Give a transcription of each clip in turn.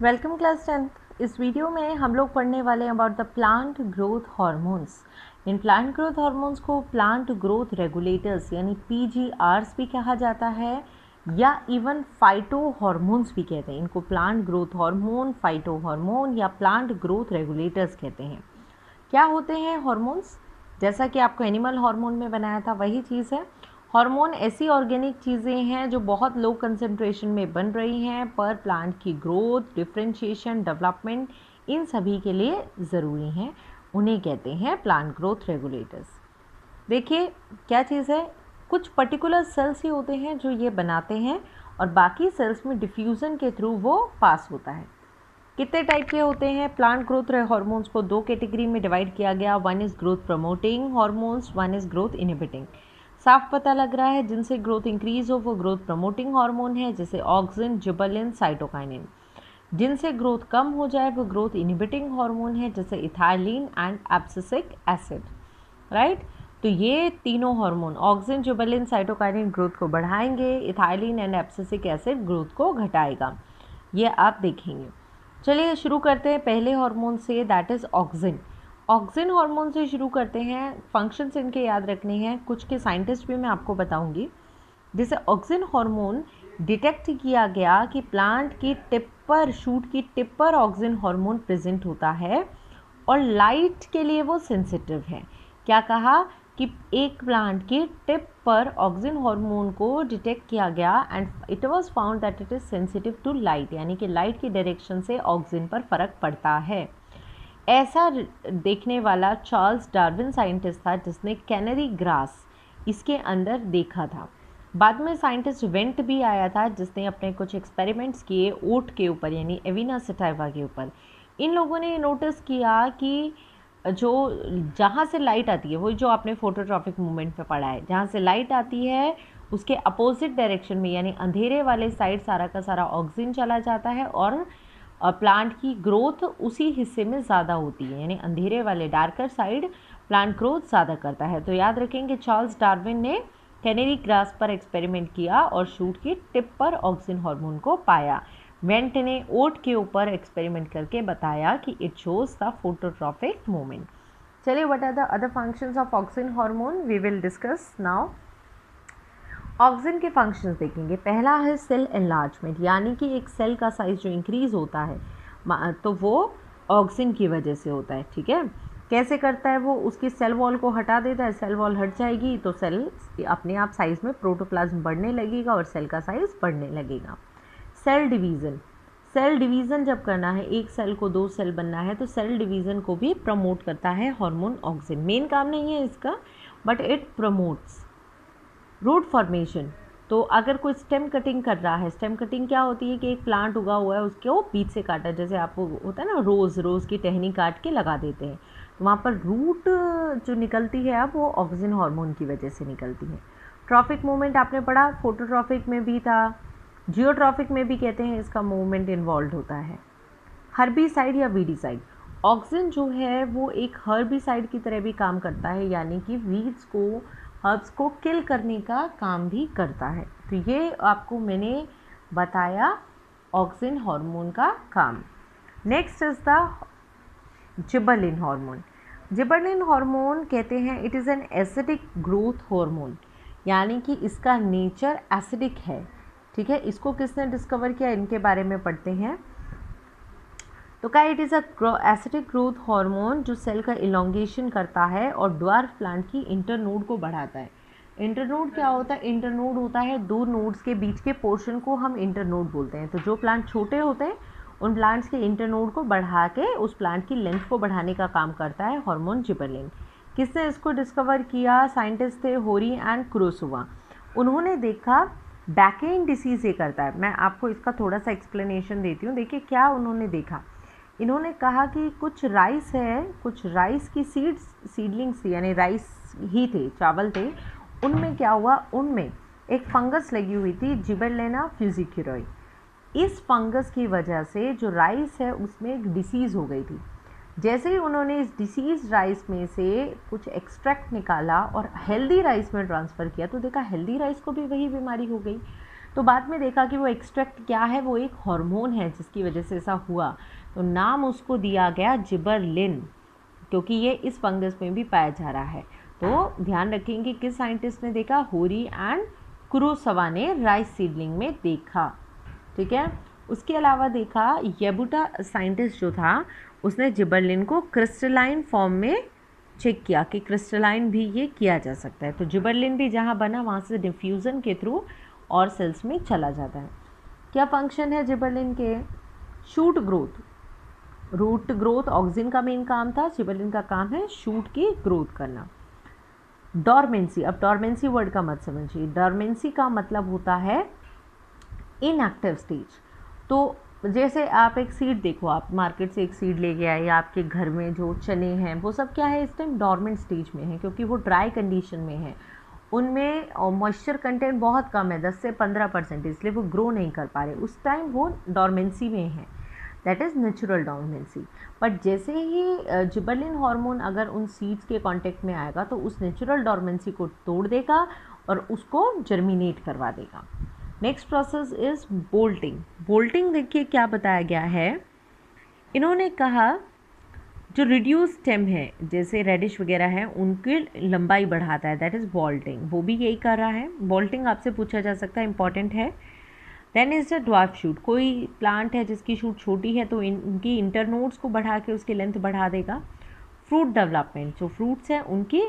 Welcome class 10th। इस video में हम लोग पढ़ने वाले हैं about the plant growth hormones. In plant growth hormones को प्लांट ग्रोथ रेगुलेटर्स यानी PGRs भी कहा जाता है या इवन फाइटो हार्मोन्स भी कहते हैं। इनको plant growth hormone, phyto hormone या प्लांट ग्रोथ रेगुलेटर्स कहते हैं। क्या होते हैं हार्मोन्स? जैसा कि आपको एनिमल हार्मोन में बनाया था वही चीज़ है। हार्मोन ऐसी ऑर्गेनिक चीज़ें हैं जो बहुत लो कंसंट्रेशन में बन रही हैं पर प्लांट की ग्रोथ, डिफरेंशिएशन, डेवलपमेंट इन सभी के लिए ज़रूरी हैं। उन्हें कहते हैं प्लांट ग्रोथ रेगुलेटर्स। देखिए क्या चीज़ है, कुछ पर्टिकुलर सेल्स ही होते हैं जो ये बनाते हैं और बाकी सेल्स में डिफ्यूज़न के थ्रू वो पास होता है। कितने टाइप के होते हैं? प्लांट ग्रोथ हार्मोन्स को दो कैटेगरी में डिवाइड किया गया। One is growth promoting hormones, one is growth inhibiting. साफ पता लग रहा है जिनसे ग्रोथ इंक्रीज हो वो ग्रोथ प्रमोटिंग हार्मोन है, जैसे ऑक्सिन, जिबरलिन, साइटोकाइनिन। जिनसे ग्रोथ कम हो जाए वो ग्रोथ इनहिबिटिंग हार्मोन है, जैसे ethylene and abscisic acid. Right, तो ये तीनों hormone auxin, gibberellin, cytokinin growth को बढ़ाएंगे, ethylene and abscisic acid growth को घटाएगा। ये आप देखेंगे। चलिए शुरू करते हैं पहले हार्मोन से, that is auxin. Auxin hormone से शुरू करते हैं। फंक्शंस इनके याद रखने हैं, कुछ के साइंटिस्ट भी मैं आपको बताऊंगी। जैसे ऑक्सिन हार्मोन डिटेक्ट किया गया कि प्लांट की टिप पर, शूट की टिप पर ऑक्सिन हार्मोन प्रेजेंट होता है और लाइट के लिए वो सेंसिटिव है। क्या कहा कि एक प्लांट की टिप पर ऑक्सिन हार्मोन को डिटेक्ट किया गया and it was found that it is sensitive to light, यानी कि लाइट की डायरेक्शन से ऑक्सिन पर फर्क पड़ता है। ऐसा देखने वाला चार्ल्स डार्विन साइंटिस्ट था जिसने कैनरी ग्रास इसके अंदर देखा था। बाद में साइंटिस्ट वेंट भी आया था जिसने अपने कुछ एक्सपेरिमेंट्स किए ओट के ऊपर यानी एविना सटाइवा के ऊपर। इन लोगों ने नोटिस किया कि जो जहाँ से लाइट आती है, वही जो आपने फोटोट्रॉपिक मूवमेंट में पढ़ा है, जहाँ से लाइट आती है उसके अपोजिट डायरेक्शन में यानी अंधेरे वाले साइड सारा का सारा ऑक्सीजन चला जाता है और प्लांट की ग्रोथ उसी हिस्से में ज़्यादा होती है, यानी अंधेरे वाले डार्कर साइड प्लांट ग्रोथ ज़्यादा करता है। तो याद रखेंगे चार्ल्स डार्विन ने कैनरी ग्रास पर एक्सपेरिमेंट किया और शूट की टिप पर ऑक्सिन हार्मोन को पाया। वेंट ने ओट के ऊपर एक्सपेरिमेंट करके बताया कि it shows the phototropic movement. चलिए, what are the other functions of auxin hormone we will discuss now. Auxin के फंक्शंस देखेंगे। पहला है सेल एनलार्जमेंट, यानी कि एक सेल का साइज जो इंक्रीज होता है तो वो ऑक्सिन की वजह से होता है। ठीक है, कैसे करता है वो? उसकी सेल वॉल को हटा देता है, सेल वॉल हट जाएगी तो सेल अपने आप साइज में प्रोटोप्लाज्म बढ़ने लगेगा और सेल का साइज बढ़ने लगेगा। सेल डिवीज़न, सेल डिवीज़न जब करना है, एक सेल को दो सेल बनना है तो सेल डिवीज़न को भी प्रमोट करता है हार्मोन ऑक्सिन। मेन काम नहीं है इसका but it promotes. Root formation, तो अगर कोई स्टेम कटिंग कर रहा है, स्टेम कटिंग क्या होती है कि एक प्लांट उगा हुआ है उसको बीच से काटा, जैसे आपको होता है ना रोज़ की टहनी काट के लगा देते हैं, तो वहाँ पर रूट जो निकलती है अब वो ऑक्सिन हार्मोन की वजह से निकलती है। ट्रॉफिक मूवमेंट आपने पढ़ा, फोटोट्रॉफिक में भी था, जियोट्रॉफिक में भी कहते हैं इसका मूवमेंट इन्वॉल्व होता है। हर्बिसाइड या वीडिसाइड, ऑक्सिन जो है वो एक हर्बिसाइड की तरह भी काम करता है, यानी कि वीड्स को, हर्ब्स को किल करने का काम भी करता है। तो ये आपको मैंने बताया ऑक्सिन हार्मोन का काम। Next is the gibberellin hormone. Gibberellin hormone कहते हैं it is an acidic growth hormone, यानी कि इसका नेचर एसिडिक है। ठीक है, इसको किसने डिस्कवर किया, इनके बारे में पढ़ते हैं। तो क्या it is acidic growth hormone जो सेल का इलोंगेशन करता है और ड्वार्फ प्लांट की इंटरनोड को बढ़ाता है। इंटरनोड क्या होता है? इंटरनोड होता है दो नोड्स के बीच के पोर्शन को हम इंटरनोड बोलते हैं। तो जो प्लांट छोटे होते हैं उन प्लांट्स के इंटरनोड को बढ़ा के उस प्लांट की लेंथ को बढ़ाने का काम करता है हार्मोन जिबरलिन। किसने इसको डिस्कवर किया? साइंटिस्ट थे होरी एंड क्रोसोवा। उन्होंने देखा बैकेन डिसीज़ ये करता है। मैं आपको इसका थोड़ा सा एक्सप्लेनेशन देती हूँ। देखिए क्या उन्होंने देखा, इन्होंने कहा कि कुछ राइस है, कुछ राइस की सीडलिंग्स थी, यानी राइस ही थे, चावल थे, उनमें क्या हुआ, उनमें एक फंगस लगी हुई थी जिबरलिना फ्यूजिक्यूरोई। इस फंगस की वजह से जो राइस है उसमें एक डिसीज़ हो गई थी। जैसे ही उन्होंने इस डिसीज राइस में से कुछ एक्सट्रैक्ट निकाला और हेल्दी राइस में ट्रांसफ़र किया तो देखा हेल्दी राइस को भी वही बीमारी हो गई। तो बाद में देखा कि वो एक्सट्रैक्ट क्या है, वो एक हार्मोन है जिसकी वजह से ऐसा हुआ, तो नाम उसको दिया गया जिबरलिन, क्योंकि ये इस फंगस में भी पाया जा रहा है। तो ध्यान रखेंगे किस साइंटिस्ट ने देखा, होरी एंड कुरोसवा ने राइस सीडलिंग में देखा, ठीक है। उसके अलावा देखा येबुटा साइंटिस्ट जो था उसने जिबरलिन को क्रिस्टलाइन फॉर्म में चेक किया कि क्रिस्टलाइन भी ये किया जा सकता है। तो जिबरलिन भी जहाँ बना वहाँ से डिफ्यूज़न के थ्रू और सेल्स में चला जाता है। क्या फंक्शन है जिबरलिन के, shoot growth, root growth auxin का मेन काम था, जिबरलिन का काम है शूट की ग्रोथ करना। डॉर्मेंसी, अब डॉर्मेंसी वर्ड का मत समझिए, डॉर्मेंसी का मतलब होता है इनएक्टिव स्टेज। तो जैसे आप एक सीड देखो, आप मार्केट से एक सीड लेके आए या आपके घर में जो चने हैं वो सब क्या है, इस टाइम डॉर्मेंट स्टेज में है, क्योंकि वो ड्राई कंडीशन में है, उनमें मॉइस्चर कंटेंट बहुत कम है, 10 से 15%, इसलिए वो ग्रो नहीं कर पा रहे, उस टाइम वो डॉर्मेंसी में है, that is natural dormancy. But जैसे ही जिबरलिन हार्मोन अगर उन सीड्स के कांटेक्ट में आएगा तो उस नेचुरल डॉर्मेंसी को तोड़ देगा और उसको जर्मिनेट करवा देगा। Next process is bolting. Bolting देखिए क्या बताया गया है, इन्होंने कहा जो रिड्यूस स्टेम है जैसे रेडिश वगैरह है उनकी लंबाई बढ़ाता है, दैट इज़ बोल्टिंग, वो भी यही कर रहा है। बोल्टिंग आपसे पूछा जा सकता है, इंपॉर्टेंट है। Then is the dwarf shoot, कोई प्लांट है जिसकी शूट छोटी है तो इनकी इंटरनोड्स को बढ़ा के उसकी लेंथ बढ़ा देगा। फ्रूट डेवलपमेंट, जो फ्रूट्स हैं उनकी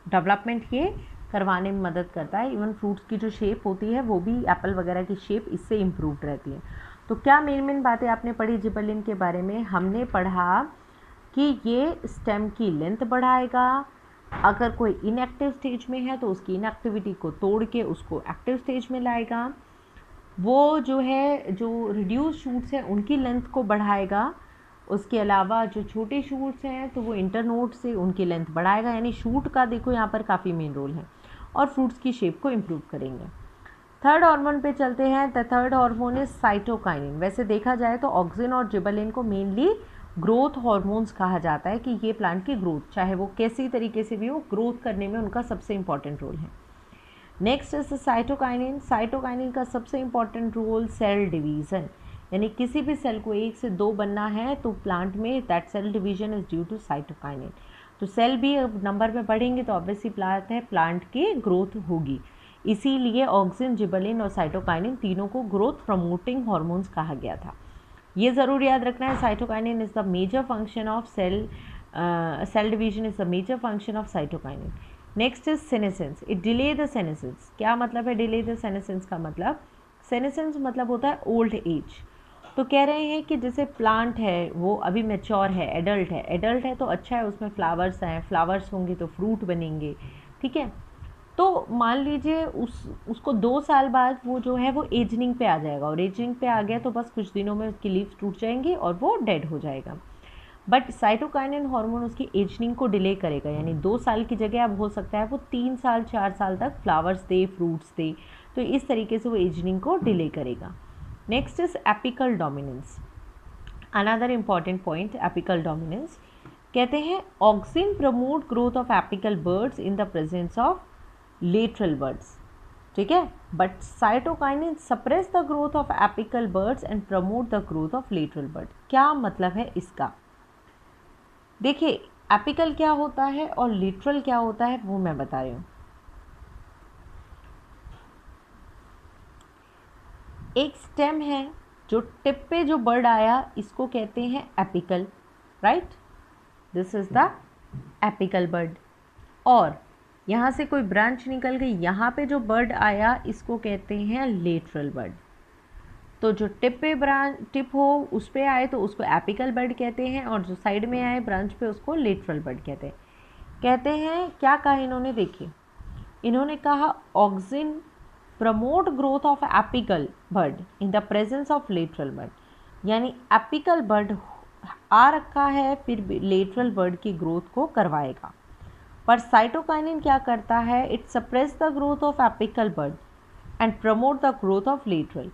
डेवलपमेंट ये करवाने में मदद करता है। इवन फ्रूट्स की जो शेप होती है वो भी एप्पल वगैरह की शेप इससे इम्प्रूव रहती है। तो क्या मेन बातें आपने पढ़ी जिबरलिन के बारे में, हमने पढ़ा कि ये स्टेम की लेंथ बढ़ाएगा, अगर कोई इनएक्टिव स्टेज में है तो उसकी इनएक्टिविटी को तोड़ के उसको एक्टिव स्टेज में लाएगा, वो जो है जो रिड्यूस शूट्स हैं उनकी लेंथ को बढ़ाएगा, उसके अलावा जो छोटे शूट्स हैं तो वो इंटरनोड से उनकी लेंथ बढ़ाएगा, यानी शूट का देखो यहाँ पर काफ़ी मेन रोल है, और फ्रूट्स की शेप को इम्प्रूव करेंगे। थर्ड हार्मोन पे चलते हैं, the third hormone is cytokinin. वैसे देखा जाए तो ऑक्सिन और जिबरलिन को मेनली ग्रोथ हार्मोन्स कहा जाता है कि ये प्लांट की ग्रोथ, चाहे वो कैसी तरीके से भी हो, ग्रोथ करने में उनका सबसे इंपॉर्टेंट रोल है। Next is cytokinin. साइटोकाइनिन का सबसे इंपॉर्टेंट रोल सेल डिवीज़न, यानी किसी भी सेल को 1 से 2 बनना है तो प्लांट में that cell division is due to cytokinin. तो सेल भी नंबर में बढ़ेंगे तो ऑब्वियसली प्लांट है, प्लांट की ग्रोथ होगी, इसीलिए ऑक्सिन, जिबरलिन और साइटोकाइनिन तीनों को ग्रोथ प्रमोटिंग हार्मोन्स कहा गया था। ये ज़रूर याद रखना है, cytokinin is the major function of cell division is the major function of cytokinin. Next is senescence, it delay the senescence. क्या मतलब है डिले द सेनेसेंस का मतलब, सेनेसेंस मतलब होता है ओल्ड एज। तो कह रहे हैं कि जैसे प्लांट है वो अभी मैच्योर है, एडल्ट है, एडल्ट है तो अच्छा है, उसमें फ्लावर्स हैं, फ्लावर्स होंगे तो फ्रूट बनेंगे, ठीक है। तो मान लीजिए उसको 2 साल बाद वो जो है वो एजनिंग पे आ जाएगा, और एजनिंग पे आ गया तो बस कुछ दिनों में उसकी लीव्स टूट जाएंगी और वो डेड हो जाएगा। बट साइटोकाइनिन हार्मोन उसकी एजनिंग को डिले करेगा, यानी 2 साल की जगह अब हो सकता है वो 3 साल 4 साल तक फ्लावर्स दे, फ्रूट्स दे, तो इस तरीके से वो एजनिंग को डिले करेगा। Next is apical dominance, another important point, apical dominance. कहते हैं auxin promote growth of apical birds in the presence of lateral birds, ठीक है, but cytokinin suppress the growth of apical birds and promote the growth of lateral bird. क्या मतलब है इसका, देखिए apical क्या होता है और लेटरल क्या होता है वो मैं बता रही हूँ। एक स्टेम है, जो टिप पे जो बर्ड आया इसको कहते हैं apical, right, this is the apical bud. और यहाँ से कोई ब्रांच निकल गई, यहाँ पे जो बर्ड आया इसको कहते हैं लेटरल बर्ड। तो जो टिप पे टिप हो उस पे आए तो उसको एपिकल बर्ड कहते हैं, और जो साइड में आए ब्रांच पे उसको लेटरल बर्ड कहते हैं। क्या कहा इन्होंने, देखिए इन्होंने कहा auxin promote growth of apical bird in the presence of lateral bird, यानी एपिकल बर्ड आ रखा है फिर लेटरल बर्ड की ग्रोथ को करवाएगा। पर साइटोकाइनिन क्या करता है, it suppress the growth of apical bud and promote the growth of lateral.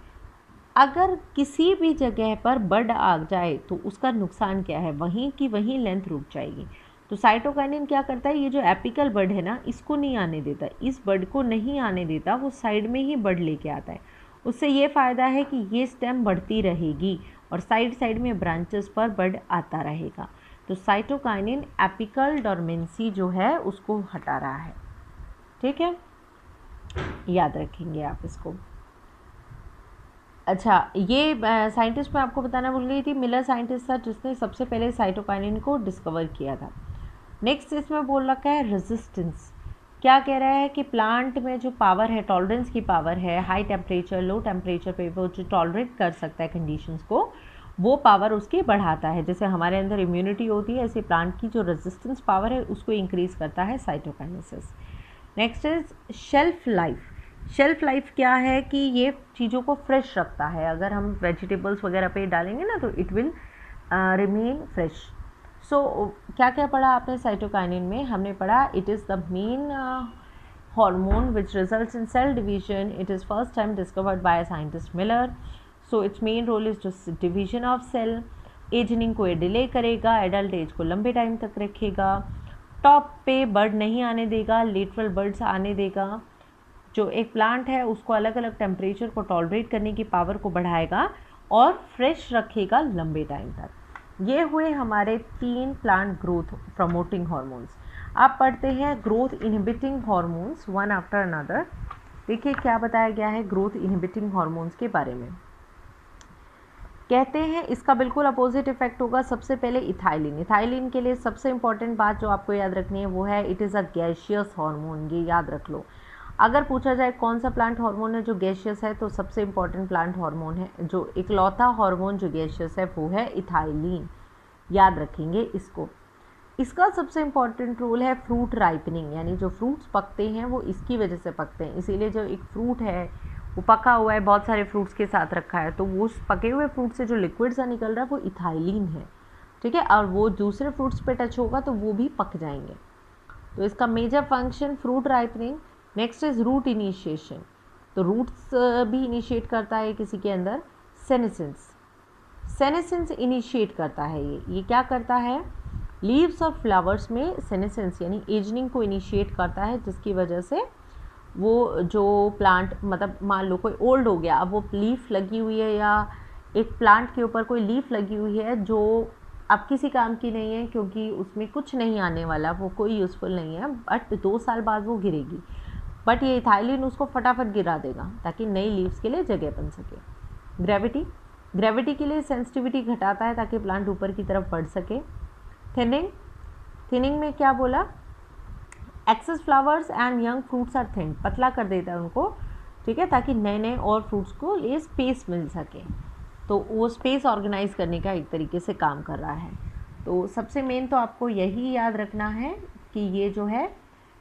अगर किसी भी जगह पर बर्ड आ जाए तो उसका नुकसान क्या है, वहीं की वहीं लेंथ रुक जाएगी। तो साइटोकाइनिन क्या करता है, ये जो एपिकल बर्ड है ना इसको नहीं आने देता, इस बर्ड को नहीं आने देता, वो साइड में ही बर्ड लेके आता है, उससे ये फ़ायदा है कि ये स्टेम बढ़ती रहेगी और साइड साइड में ब्रांचेस पर बड आता रहेगा। तो साइटोकाइनिन एपिकल डोरमेंसी जो है उसको हटा रहा है। ठीक है, याद रखेंगे आप इसको। अच्छा, ये साइंटिस्ट मैं आपको बताना भूल गई थी, मिलर साइंटिस्ट था जिसने सबसे पहले साइटोकाइनिन को डिस्कवर किया था। नेक्स्ट इसमें बोल रखा है रेजिस्टेंस। क्या कह रहा है कि प्लांट में जो पावर है, टॉलरेंस की पावर है, हाई टेम्परेचर लो टेम्परेचर पे वो जो टॉलरेट कर सकता है कंडीशंस को, वो पावर उसकी बढ़ाता है। जैसे हमारे अंदर इम्यूनिटी होती है, ऐसे प्लांट की जो रेजिस्टेंस पावर है उसको इंक्रीज करता है cytokinesis. Next is shelf life. Shelf life क्या है कि ये चीज़ों को फ्रेश रखता है। अगर हम वेजिटेबल्स वगैरह पे डालेंगे ना तो इट विल रिमेन फ्रेश। सो क्या क्या पढ़ा आपने साइटोकाइनिन में? हमने पढ़ा it is the main hormone which results in cell division. It is first time discovered by scientist Miller. So its main role is just division of cell. Ageing को ये delay करेगा, एडल्ट एज को लंबे time तक रखेगा, top पे bird नहीं आने देगा, लेटरल बर्ड्स आने देगा। जो एक प्लांट है उसको अलग अलग टेम्परेचर को टॉलरेट करने की पावर को बढ़ाएगा और फ्रेश रखेगा लंबे टाइम तक। ये हुए हमारे 3 प्लांट ग्रोथ प्रमोटिंग हार्मोन्स। आप पढ़ते हैं growth inhibiting hormones one after another. देखिए क्या बताया गया है ग्रोथ इनहिबिटिंग हार्मोन्स के बारे में। कहते हैं इसका बिल्कुल अपोजिट इफेक्ट होगा। सबसे पहले इथाइलिन। इथाइलिन के लिए सबसे इंपॉर्टेंट बात जो आपको याद रखनी है वो है it is a gaseous hormone. ये याद रख लो। अगर पूछा जाए कौन सा प्लांट हार्मोन है जो गैसियस है, तो सबसे इंपॉर्टेंट प्लांट हार्मोन है, जो इकलौता हार्मोन जो गैसियस है वो है इथाइलिन। याद रखेंगे इसको। इसका सबसे इम्पॉर्टेंट रोल है फ्रूट राइपनिंग, यानी जो फ्रूट्स पकते हैं वो इसकी वजह से पकते हैं। इसीलिए जो एक फ्रूट है वो पका हुआ है, बहुत सारे फ्रूट्स के साथ रखा है, तो वो उस पके हुए फ्रूट से जो लिक्विड सा निकल रहा है वो इथाइलिन है। ठीक है, और वो दूसरे फ्रूट्स पे टच होगा तो वो भी पक जाएंगे। तो इसका major function fruit ripening. Next is root initiation. तो रूट्स भी इनिशिएट करता है किसी के अंदर। सेनेसेंस। सेनेसेंस इनिशिएट करता है ये क्या करता है? लीव्स और फ्लावर्स में सेनेसेंस यानी एजनिंग को इनिशिएट करता है, जिसकी वजह से वो जो प्लांट, मतलब मान लो कोई ओल्ड हो गया, अब वो लीफ लगी हुई है या एक प्लांट के ऊपर कोई लीफ लगी हुई है जो अब किसी काम की नहीं है क्योंकि उसमें कुछ नहीं आने वाला, वो कोई यूज़फुल नहीं है, बट 2 साल बाद वो गिरेगी, बट ये इथाइलिन उसको फटाफट गिरा देगा ताकि नई लीव्स के लिए जगह बन सके। ग्रेविटी। ग्रेविटी के लिए सेंसिटिविटी घटाता है ताकि प्लांट ऊपर की तरफ बढ़ सके। थिनिंग। थिनिंग में क्या बोला? Excess flowers and young fruits are thin. पतला कर देता है उनको, ठीक है, ताकि नए नए और फ्रूट्स को ये स्पेस मिल सके। तो वो स्पेस ऑर्गेनाइज करने का एक तरीके से काम कर रहा है। तो सबसे मेन तो आपको यही याद रखना है कि ये जो है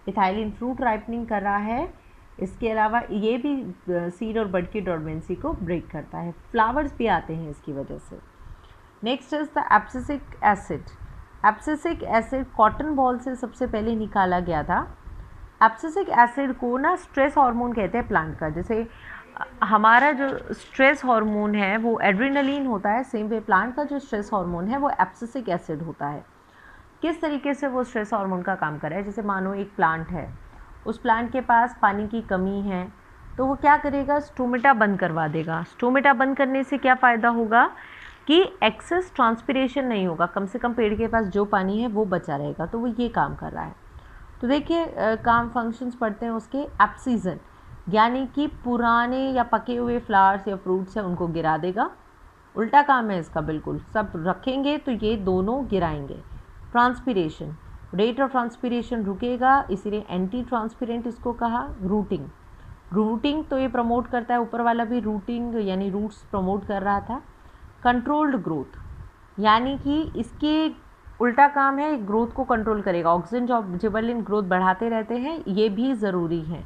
इथाइलिन फ्रूट राइपनिंग कर रहा है। इसके अलावा ये भी सीड और बड की डोरमेंसी को ब्रेक करता है। फ्लावर्स भी आते हैं इसकी वजह से। Next is the abscisic acid. Abscisic acid cotton ball से सबसे पहले निकाला गया था। एब्सिसिक एसिड को ना स्ट्रेस हार्मोन कहते हैं प्लांट का। जैसे हमारा जो स्ट्रेस हार्मोन है वो एड्रेनलिन होता है, सेम वे प्लांट का जो स्ट्रेस हार्मोन है वो एब्सिसिक एसिड होता है। किस तरीके से वो स्ट्रेस हार्मोन का काम कर रहा है? जैसे मानो एक प्लांट है, उस प्लांट के पास पानी की कमी है, तो वो क्या करेगा? स्टोमेटा बंद करवा देगा। स्टोमेटा बंद करने से क्या फ़ायदा होगा कि एक्सेस ट्रांसपिरेशन नहीं होगा, कम से कम पेड़ के पास जो पानी है वो बचा रहेगा। तो वो ये काम कर रहा है। तो देखिए काम फंक्शंस पढ़ते हैं उसके। एब्सीजन यानी कि पुराने या पके हुए फ्लावर्स या फ्रूट्स हैं उनको गिरा देगा। उल्टा काम है इसका बिल्कुल, सब रखेंगे तो ये दोनों गिराएंगे। ट्रांसपिरेशन, रेट ऑफ ट्रांसपिरेशन रुकेगा, इसीलिए एंटी ट्रांसपिरेंट इसको कहा। रूटिंग, रूटिंग तो ये प्रमोट करता है, ऊपर वाला भी रूटिंग यानी रूट्स प्रमोट कर रहा था। कंट्रोल्ड ग्रोथ यानी कि इसके उल्टा काम है, ग्रोथ को कंट्रोल करेगा। ऑक्सीजन जो जिबरलिन ग्रोथ बढ़ाते रहते हैं, ये भी ज़रूरी है,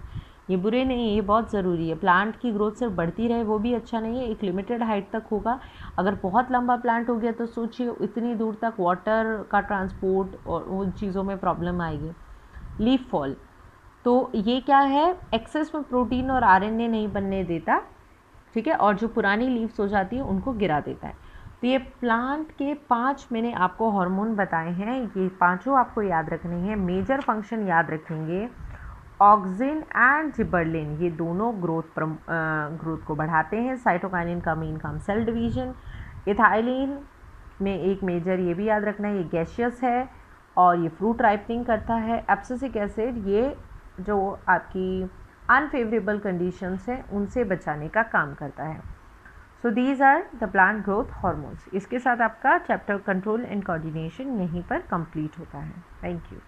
ये बुरे नहीं है, ये बहुत ज़रूरी है। प्लांट की ग्रोथ सिर्फ बढ़ती रहे वो भी अच्छा नहीं है, एक लिमिटेड हाइट तक होगा। अगर बहुत लंबा प्लांट हो गया तो सोचिए इतनी दूर तक वाटर का ट्रांसपोर्ट और उन चीज़ों में प्रॉब्लम आएगी। लीफ फॉल, तो ये क्या है? एक्सेस में प्रोटीन और आरएनए नहीं बनने देता, ठीक है, और जो पुरानी लीव्स हो जाती है उनको गिरा देता है। तो ये प्लांट के 5 मैंने आपको हार्मोन बताए हैं, ये 5 आपको याद रखने हैं, मेजर फंक्शन याद रखेंगे। ऑक्सिन एंड जिबरलिन ये दोनों ग्रोथ को बढ़ाते हैं। साइटोकाइनिन का मेन काम सेल डिवीजन। इथाइलिन में एक मेजर ये भी याद रखना है, ये गैशियस है और ये फ्रूट राइपनिंग करता है। एब्सिसिक एसिड ये जो आपकी अनफेवरेबल कंडीशंस हैं उनसे बचाने का काम करता है। So these are the plant growth hormones. इसके साथ आपका चैप्टर कंट्रोल एंड कोऑर्डिनेशन यहीं पर कंप्लीट होता है। Thank you.